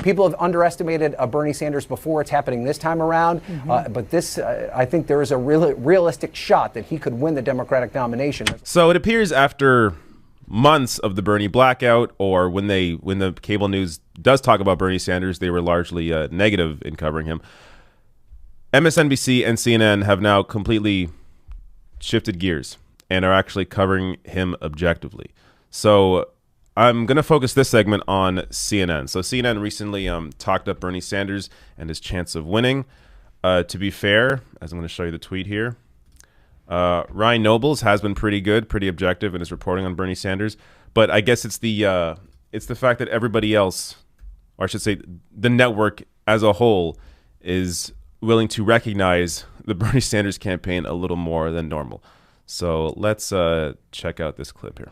people have underestimated Bernie Sanders before. It's happening this time around. But this, I think there is a realistic shot that he could win the Democratic nomination. So it appears after months of the Bernie blackout, or when the cable news does talk about Bernie Sanders, they were largely negative in covering him. MSNBC and CNN have now completely shifted gears and are actually covering him objectively. So I'm going to focus this segment on CNN. So CNN recently talked up Bernie Sanders and his chance of winning. To be fair, as I'm going to show you the tweet here, Ryan Nobles has been pretty good, pretty objective in his reporting on Bernie Sanders. But I guess it's the fact that everybody else, or I should say the network as a whole, is willing to recognize the Bernie Sanders campaign a little more than normal. So let's check out this clip here.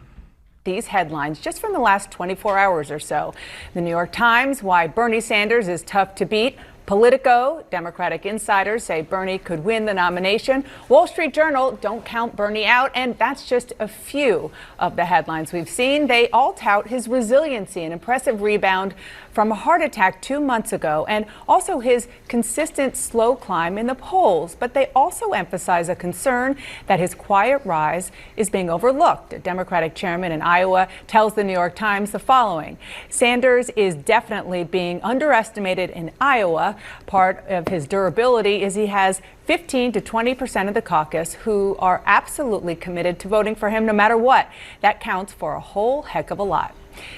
These headlines just from the last 24 hours or so. The New York Times, why Bernie Sanders is tough to beat. Politico, Democratic insiders say Bernie could win the nomination. Wall Street Journal, don't count Bernie out. And that's just a few of the headlines we've seen. They all tout his resiliency, an impressive rebound from a heart attack 2 months ago, and also his consistent slow climb in the polls. But they also emphasize a concern that his quiet rise is being overlooked. A Democratic chairman in Iowa tells the New York Times the following: Sanders is definitely being underestimated in Iowa. Part of his durability is he has 15 to 20% of the caucus who are absolutely committed to voting for him no matter what. That counts for a whole heck of a lot.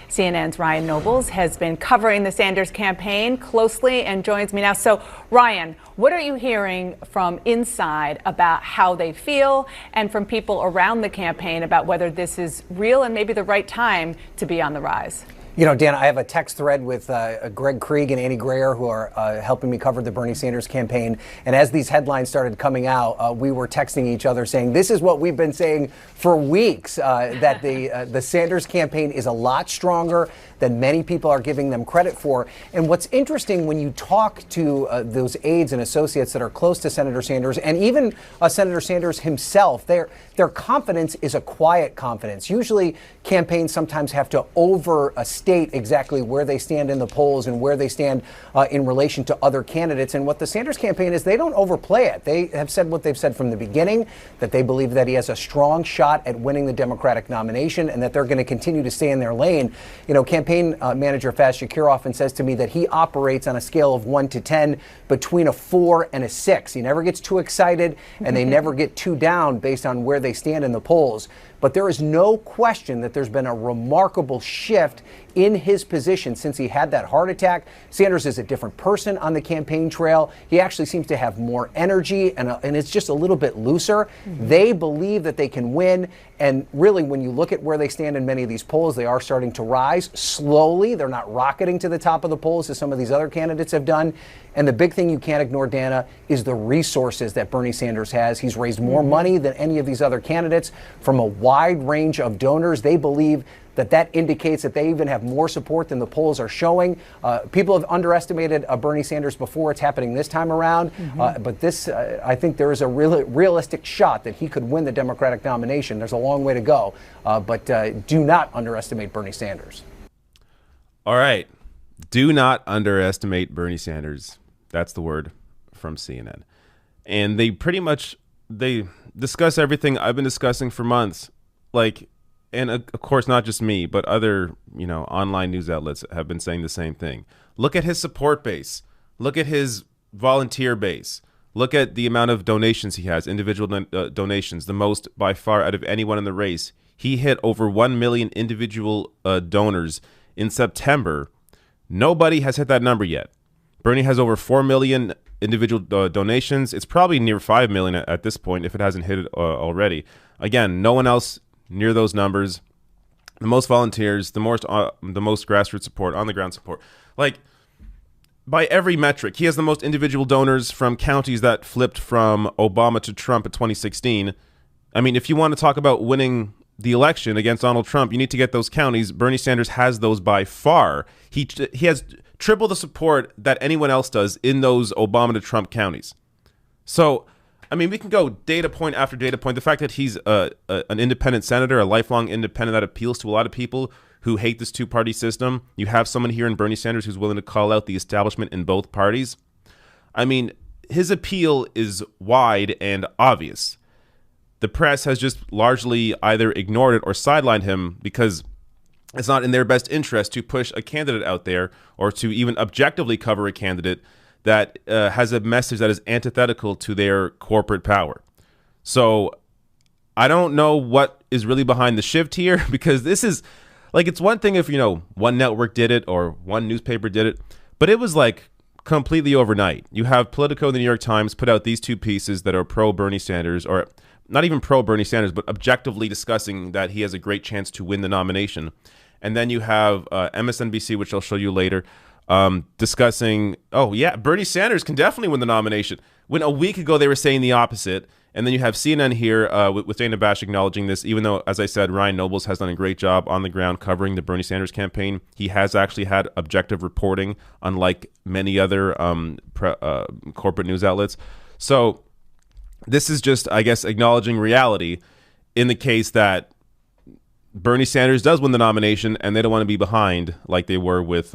CNN's Ryan Nobles has been covering the Sanders campaign closely and joins me now. So, Ryan, what are you hearing from inside about how they feel, and from people around the campaign about whether this is real and maybe the right time to be on the rise? You know, Dan, I have a text thread with Greg Krieg and Annie Grayer, who are helping me cover the Bernie Sanders campaign. And as these headlines started coming out, we were texting each other saying, this is what we've been saying for weeks, that the Sanders campaign is a lot stronger than many people are giving them credit for. And what's interesting, when you talk to those aides and associates that are close to Senator Sanders, and even Senator Sanders himself, their confidence is a quiet confidence. Usually campaigns sometimes have to overstate exactly where they stand in the polls and where they stand in relation to other candidates. And what the Sanders campaign is, they don't overplay it. They have said what they've said from the beginning, that they believe that he has a strong shot at winning the Democratic nomination and that they're going to continue to stay in their lane. You know, campaign manager Faz Shakir often says to me that he operates on a scale of 1 to 10 between a 4 and a 6. He never gets too excited and they never get too down based on where they stand in the polls. But there is no question that there's been a remarkable shift in his position since he had that heart attack. Sanders is a different person on the campaign trail. He actually seems to have more energy, and it's just a little bit looser. They believe that they can win. And really, when you look at where they stand in many of these polls, they are starting to rise slowly. They're not rocketing to the top of the polls as some of these other candidates have done. And the big thing you can't ignore, Dana, is the resources that Bernie Sanders has. He's raised more money than any of these other candidates from a wide range of donors. They believe that indicates that they even have more support than the polls are showing. People have underestimated Bernie Sanders before. It's happening this time around. But this, I think there is a realistic shot that he could win the Democratic nomination. There's a long way to go. But do not underestimate Bernie Sanders. All right. Do not underestimate Bernie Sanders. That's the word from CNN. And they discuss everything I've been discussing for months. And of course, not just me, but other, online news outlets have been saying the same thing. Look at his support base. Look at his volunteer base. Look at the amount of donations he has, individual donations, the most by far out of anyone in the race. He hit over 1 million individual donors in September. Nobody has hit that number yet. Bernie has over 4 million individual donations. It's probably near 5 million at this point if it hasn't hit it already. Again, no one else near those numbers. The most volunteers, the most grassroots support, on the ground support. By every metric, he has the most individual donors from counties that flipped from Obama to Trump in 2016. I mean, if you want to talk about winning the election against Donald Trump, you need to get those counties. Bernie Sanders has those by far. He has triple the support that anyone else does in those Obama to Trump counties. So, I mean, we can go data point after data point. The fact that he's an independent senator, a lifelong independent, that appeals to a lot of people who hate this two-party system. You have someone here in Bernie Sanders who's willing to call out the establishment in both parties. I mean, his appeal is wide and obvious. The press has just largely either ignored it or sidelined him because it's not in their best interest to push a candidate out there or to even objectively cover a candidate that has a message that is antithetical to their corporate power. So I don't know what is really behind the shift here, because this is like, it's one thing if, one network did it or one newspaper did it, but it was like completely overnight. You have Politico and the New York Times put out these two pieces that are pro Bernie Sanders, or not even pro Bernie Sanders, but objectively discussing that he has a great chance to win the nomination. And then you have MSNBC, which I'll show you later, discussing, oh yeah, Bernie Sanders can definitely win the nomination, when a week ago they were saying the opposite. And then you have CNN here with Dana Bash acknowledging this, even though, as I said, Ryan Nobles has done a great job on the ground covering the Bernie Sanders campaign. He has actually had objective reporting, unlike many other corporate news outlets. So this is just, I guess, acknowledging reality in the case that Bernie Sanders does win the nomination and they don't want to be behind like they were with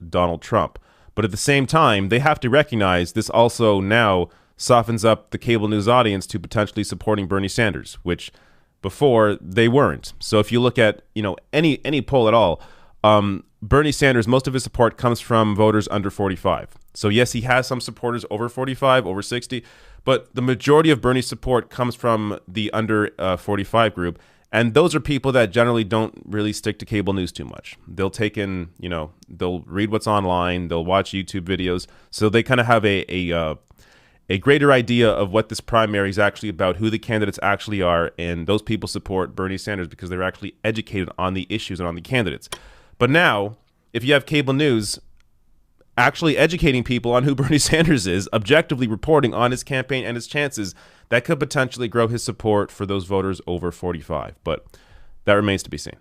Donald Trump. But at the same time, they have to recognize this also now softens up the cable news audience to potentially supporting Bernie Sanders, which before they weren't. So if you look at, any poll at all, Bernie Sanders, most of his support comes from voters under 45. So yes, he has some supporters over 45, over 60, but the majority of Bernie's support comes from the under 45 group. And those are people that generally don't really stick to cable news too much. They'll take in, they'll read what's online, they'll watch YouTube videos. So they kind of have a greater idea of what this primary is actually about, who the candidates actually are, and those people support Bernie Sanders because they're actually educated on the issues and on the candidates. But now, if you have cable news actually educating people on who Bernie Sanders is, objectively reporting on his campaign and his chances, that could potentially grow his support for those voters over 45. But that remains to be seen.